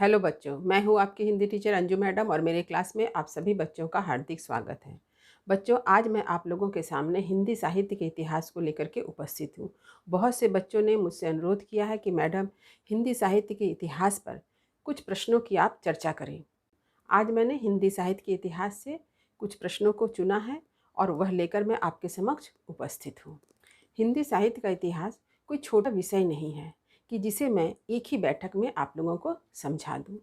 Hello बच्चों, मैं हूँ आपकी हिंदी टीचर अंजू मैडम और मेरे क्लास में आप सभी बच्चों का हार्दिक स्वागत है। बच्चों, आज मैं आप लोगों के सामने हिंदी साहित्य के इतिहास को लेकर के उपस्थित हूँ। बहुत से बच्चों ने मुझसे अनुरोध किया है कि मैडम, हिंदी साहित्य के इतिहास पर कुछ प्रश्नों की आप चर्चा करें। आज मैंने हिंदी साहित्य के इतिहास से कुछ प्रश्नों को चुना है और वह लेकर मैं आपके समक्ष उपस्थित हूँ। हिंदी साहित्य का इतिहास कोई छोटा विषय नहीं है कि जिसे मैं एक ही बैठक में आप लोगों को समझा दूं।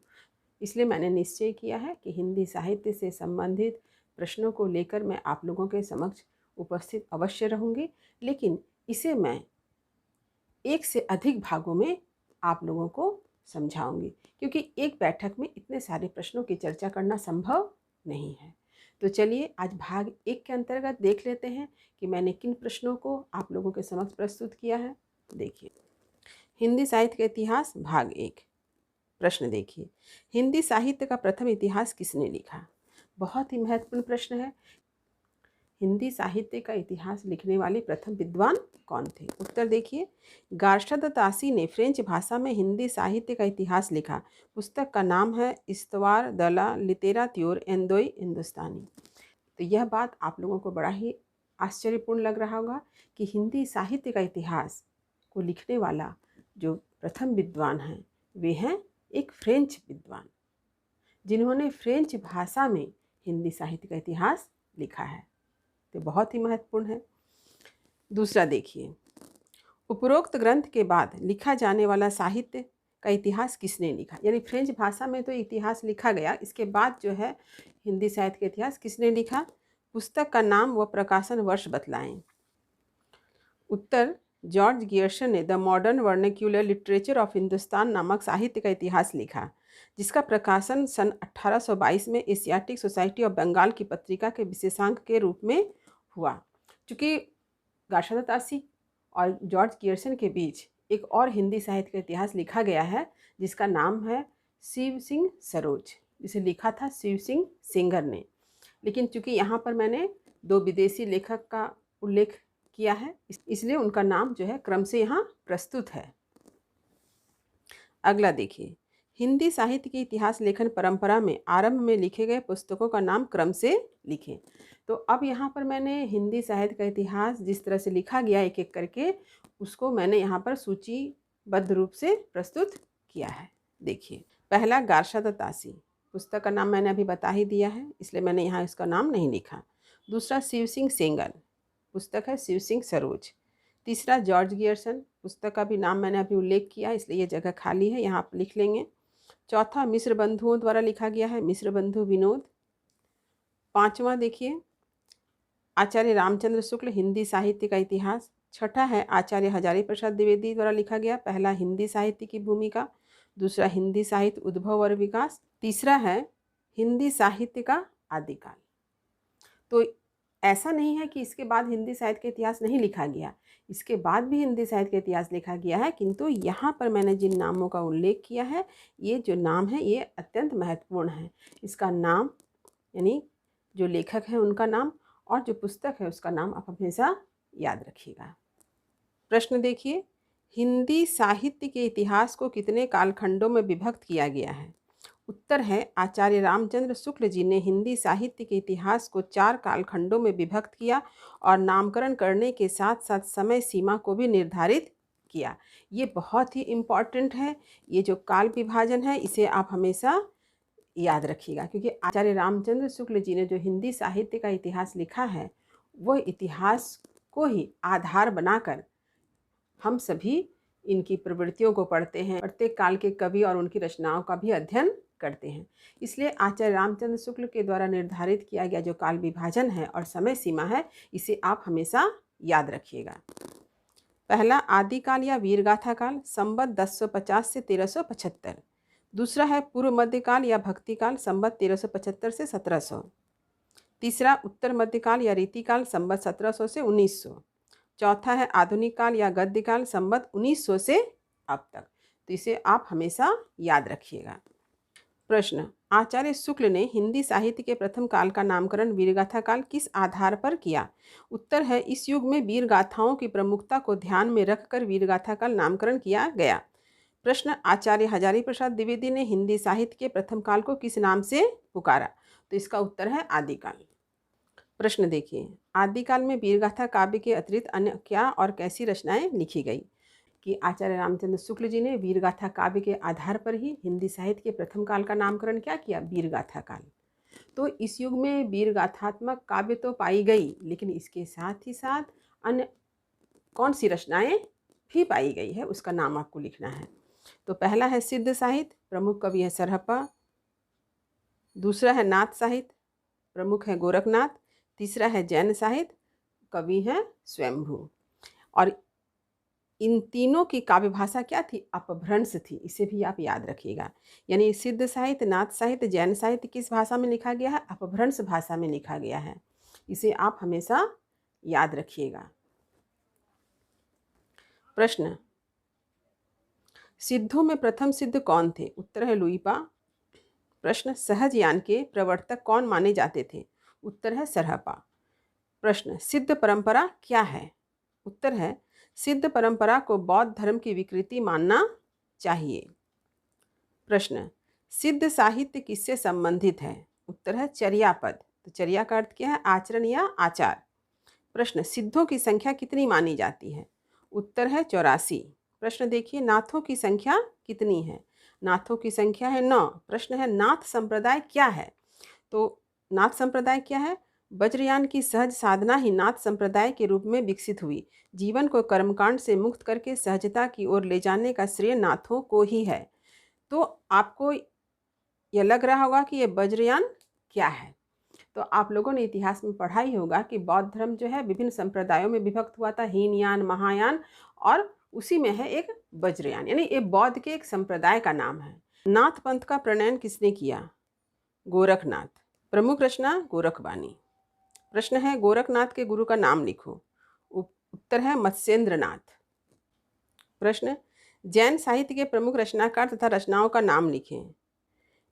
इसलिए मैंने निश्चय किया है कि हिंदी साहित्य से संबंधित प्रश्नों को लेकर मैं आप लोगों के समक्ष उपस्थित अवश्य रहूँगी, लेकिन इसे मैं एक से अधिक भागों में आप लोगों को समझाऊंगी, क्योंकि एक बैठक में इतने सारे प्रश्नों की चर्चा करना संभव नहीं है। तो चलिए आज भाग 1 के अंतर्गत देख लेते हैं कि मैंने किन प्रश्नों को आप लोगों के समक्ष प्रस्तुत किया है। देखिए, हिंदी साहित्य का इतिहास भाग 1। प्रश्न देखिए, हिंदी साहित्य का प्रथम इतिहास किसने लिखा? बहुत ही महत्वपूर्ण प्रश्न है। हिंदी साहित्य का इतिहास लिखने वाले प्रथम विद्वान कौन थे? उत्तर देखिए, गार्शद तासी ने फ्रेंच भाषा में हिंदी साहित्य का इतिहास लिखा। पुस्तक का नाम है इस्तवार द ला लिटेरात्यूर एंदोई हिंदुस्तानी। तो यह बात आप लोगों को बड़ा ही आश्चर्यपूर्ण लग रहा होगा कि हिंदी साहित्य का इतिहास को लिखने वाला जो प्रथम विद्वान हैं वे हैं एक फ्रेंच विद्वान, जिन्होंने फ्रेंच भाषा में हिंदी साहित्य का इतिहास लिखा है। तो बहुत ही महत्वपूर्ण है। दूसरा देखिए, उपरोक्त ग्रंथ के बाद लिखा जाने वाला साहित्य का इतिहास किसने लिखा? यानी फ्रेंच भाषा में तो इतिहास लिखा गया, इसके बाद जो है हिंदी साहित्य का इतिहास किसने लिखा? पुस्तक का नाम व प्रकाशन वर्ष बतलाएं। उत्तर, जॉर्ज गियर्सन ने the modern vernacular literature of Hindustan नामक साहित्य का इतिहास लिखा, जिसका प्रकाशन सन 1822 में एशियाटिक सोसाइटी ऑफ बंगाल की पत्रिका के विशेषांक के रूप में हुआ। चूँकि गार्शद तासी और जॉर्ज गियर्सन के बीच एक और हिंदी साहित्य का इतिहास लिखा गया है, जिसका नाम है शिव सिंह सरोज, जिसे लिखा था शिव सिंह सेंगर ने। लेकिन चूँकि यहाँ पर मैंने 2 विदेशी लेखक का उल्लेख किया है, इसलिए उनका नाम जो है क्रम से यहाँ प्रस्तुत है। अगला देखिए, हिंदी साहित्य की इतिहास लेखन परंपरा में आरंभ में लिखे गए पुस्तकों का नाम क्रम से लिखें। तो अब यहाँ पर मैंने हिंदी साहित्य का इतिहास जिस तरह से लिखा गया एक एक करके, उसको मैंने यहाँ पर सूचीबद्ध रूप से प्रस्तुत किया है। देखिए, पहला गार्शद तासी, पुस्तक का नाम मैंने अभी बता ही दिया है, इसलिए मैंने यहाँ इसका नाम नहीं लिखा। दूसरा शिव सिंह सेंगर, पुस्तक है शिव सिंह सरोज। तीसरा जॉर्ज गियर्सन, पुस्तक का भी नाम मैंने अभी उल्लेख किया, इसलिए ये जगह खाली है, यहाँ आप लिख लेंगे। चौथा मिस्र बंधुओं द्वारा लिखा गया है, मिस्र बंधु विनोद। पांचवा देखिए, आचार्य रामचंद्र शुक्ल, हिंदी साहित्य का इतिहास। छठा है आचार्य हजारी प्रसाद द्विवेदी द्वारा लिखा गया, पहला हिंदी साहित्य की भूमिका। दूसरा हिंदी साहित्य उद्भव और विकास। तीसरा है हिंदी साहित्य का आदिकाल। तो ऐसा नहीं है कि इसके बाद हिंदी साहित्य का इतिहास नहीं लिखा गया, इसके बाद भी हिंदी साहित्य का इतिहास लिखा गया है, किंतु यहाँ पर मैंने जिन नामों का उल्लेख किया है, ये जो नाम है ये अत्यंत महत्वपूर्ण है। इसका नाम यानी जो लेखक है उनका नाम और जो पुस्तक है उसका नाम आप हमेशा याद रखिएगा। प्रश्न देखिए, हिंदी साहित्य के इतिहास को कितने कालखंडों में विभक्त किया गया है? उत्तर है, आचार्य रामचंद्र शुक्ल जी ने हिंदी साहित्य के इतिहास को 4 कालखंडों में विभक्त किया और नामकरण करने के साथ साथ समय सीमा को भी निर्धारित किया। ये बहुत ही इम्पॉर्टेंट है। ये जो काल विभाजन है इसे आप हमेशा याद रखिएगा, क्योंकि आचार्य रामचंद्र शुक्ल जी ने जो हिंदी साहित्य का इतिहास लिखा है वह इतिहास को ही आधार बनाकर हम सभी इनकी प्रवृत्तियों को पढ़ते हैं, प्रत्येक काल के कवि और उनकी रचनाओं का भी अध्ययन करते हैं। इसलिए आचार्य रामचंद्र शुक्ल के द्वारा निर्धारित किया गया जो काल विभाजन है और समय सीमा है, इसे आप हमेशा याद रखिएगा। पहला आदिकाल या वीरगाथा काल, संवत 1050 से 1375। दूसरा है पूर्व मध्यकाल या भक्तिकाल, संवत 1375 से 1700। तीसरा उत्तर मध्यकाल या रीतिकाल, संवत 1700 से 1900। चौथा है आधुनिक काल या गद्यकाल, संवत 1900 से अब तक। तो इसे आप हमेशा याद रखिएगा। प्रश्न, आचार्य शुक्ल ने हिंदी साहित्य के प्रथम काल का नामकरण वीरगाथा काल किस आधार पर किया? उत्तर है, इस युग में वीर गाथाओं की प्रमुखता को ध्यान में रखकर वीरगाथा काल नामकरण किया गया। प्रश्न, आचार्य हजारी प्रसाद द्विवेदी ने हिंदी साहित्य के प्रथम काल को किस नाम से पुकारा? तो इसका उत्तर है आदिकाल। प्रश्न देखिए, आदिकाल में वीरगाथा काव्य के अतिरिक्त अन्य क्या और कैसी रचनाएं लिखी गई? कि आचार्य रामचंद्र शुक्ल जी ने वीरगाथा काव्य के आधार पर ही हिंदी साहित्य के प्रथम काल का नामकरण क्या किया? वीरगाथा काल। तो इस युग में वीरगाथात्मक काव्य तो पाई गई, लेकिन इसके साथ ही साथ अन्य कौन सी रचनाएं भी पाई गई है, उसका नाम आपको लिखना है। तो पहला है सिद्ध साहित्य, प्रमुख कवि है सरहप्पा। दूसरा है नाथ साहित्य, प्रमुख है गोरखनाथ। तीसरा है जैन साहित्य, कवि हैं स्वयंभू। और इन तीनों की काव्य भाषा क्या थी? अपभ्रंश थी। इसे भी आप याद रखिएगा। यानी सिद्ध साहित्य, नाथ साहित्य, जैन साहित्य किस भाषा में लिखा गया है? अपभ्रंश भाषा में लिखा गया है। इसे आप हमेशा याद रखिएगा। प्रश्न, सिद्धों में प्रथम सिद्ध कौन थे? उत्तर है लुइपा। प्रश्न, सहज यान के प्रवर्तक कौन माने जाते थे? उत्तर है सरहप्पा। प्रश्न, सिद्ध परंपरा क्या है? उत्तर है सिद्ध परंपरा को बौद्ध धर्म की विकृति मानना चाहिए। प्रश्न, सिद्ध साहित्य किससे संबंधित है? उत्तर है चर्यापद। तो चर्या का अर्थ क्या है? आचरण या आचार। प्रश्न, सिद्धों की संख्या कितनी मानी जाती है? उत्तर है 84। प्रश्न देखिए, नाथों की संख्या कितनी है? नाथों की संख्या है 9। प्रश्न है नाथ संप्रदाय क्या है? तो नाथ संप्रदाय क्या है? वज्रयान की सहज साधना ही नाथ संप्रदाय के रूप में विकसित हुई। जीवन को कर्मकांड से मुक्त करके सहजता की ओर ले जाने का श्रेय नाथों को ही है। तो आपको यह लग रहा होगा कि ये वज्रयान क्या है। तो आप लोगों ने इतिहास में पढ़ा ही होगा कि बौद्ध धर्म जो है विभिन्न संप्रदायों में विभक्त हुआ था, हीनयान, महायान, और उसी में है एक वज्रयान, यानी ये बौद्ध के एक संप्रदाय का नाम है। नाथ पंथ का प्रणयन किसने किया? गोरखनाथ। प्रमुख रचना गोरखवाणी। प्रश्न है गोरखनाथ के गुरु का नाम लिखो। उत्तर है मत्स्येंद्रनाथ। प्रश्न, जैन साहित्य के प्रमुख रचनाकार तथा रचनाओं का नाम लिखें।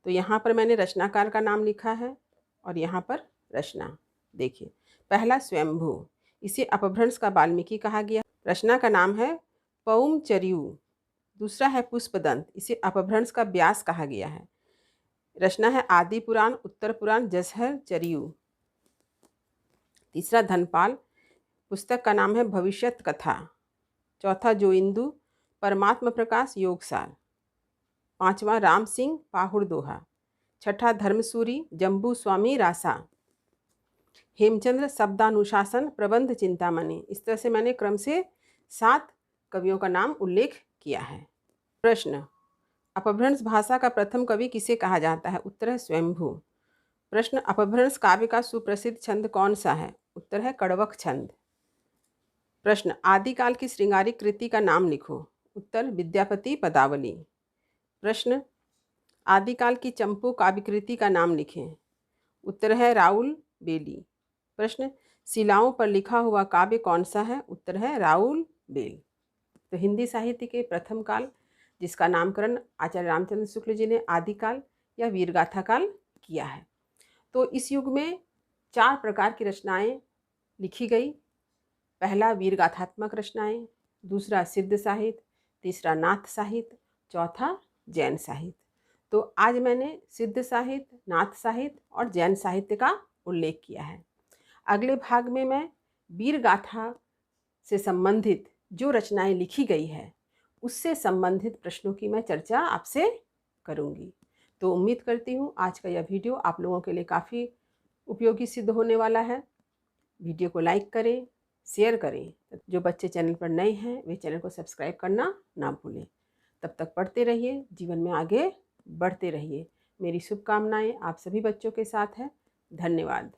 तो यहाँ पर मैंने रचनाकार का नाम लिखा है और यहाँ पर रचना देखिए। पहला स्वयंभू, इसे अपभ्रंश का वाल्मीकि कहा गया। रचना का नाम है पौम चरियू। दूसरा है पुष्पदंत, इसे अपभ्रंश का व्यास कहा गया है। रचना है आदि पुराण, उत्तर पुराण, जसहर चरियू। तीसरा धनपाल, पुस्तक का नाम है भविष्यत कथा। चौथा जोइंदू, परमात्मा प्रकाश योगसार। पांचवा राम सिंह पाहुड़ दोहा। छठा धर्मसूरी जम्बू स्वामी रासा। हेमचंद्र शब्दानुशासन प्रबंध चिंतामणि। इस तरह से मैंने क्रम से 7 कवियों का नाम उल्लेख किया है। प्रश्न, अपभ्रंश भाषा का प्रथम कवि किसे कहा जाता है? उत्तर है स्वयंभू। प्रश्न, अपभ्रंश काव्य का सुप्रसिद्ध छंद कौन सा है? उत्तर है कड़वक छंद। प्रश्न, आदिकाल की श्रृंगारिक कृति का नाम लिखो। उत्तर विद्यापति पदावली। प्रश्न, आदिकाल की चंपू काव्य कृति का नाम लिखें। उत्तर है राउल बेली। प्रश्न, शिलाओं पर लिखा हुआ काव्य कौन सा है? उत्तर है राउल बेल। तो हिंदी साहित्य के प्रथम काल, जिसका नामकरण आचार्य रामचंद्र शुक्ल जी ने आदिकाल या वीरगाथा काल किया है। तो इस युग में 4 प्रकार की रचनाएं लिखी गई। पहला वीरगाथात्मक रचनाएं, दूसरा सिद्ध साहित्य, तीसरा नाथ साहित्य, चौथा जैन साहित्य। तो आज मैंने सिद्ध साहित्य, नाथ साहित्य और जैन साहित्य का उल्लेख किया है। अगले भाग में मैं वीरगाथा से संबंधित जो रचनाएं लिखी गई है उससे संबंधित प्रश्नों की मैं चर्चा आपसे करूंगी। तो उम्मीद करती हूँ आज का यह वीडियो आप लोगों के लिए काफ़ी उपयोगी सिद्ध होने वाला है। वीडियो को लाइक करें, शेयर करें। जो बच्चे चैनल पर नए हैं वे चैनल को सब्सक्राइब करना ना भूलें। तब तक पढ़ते रहिए, जीवन में आगे बढ़ते रहिए। मेरी शुभकामनाएं आप सभी बच्चों के साथ है। धन्यवाद।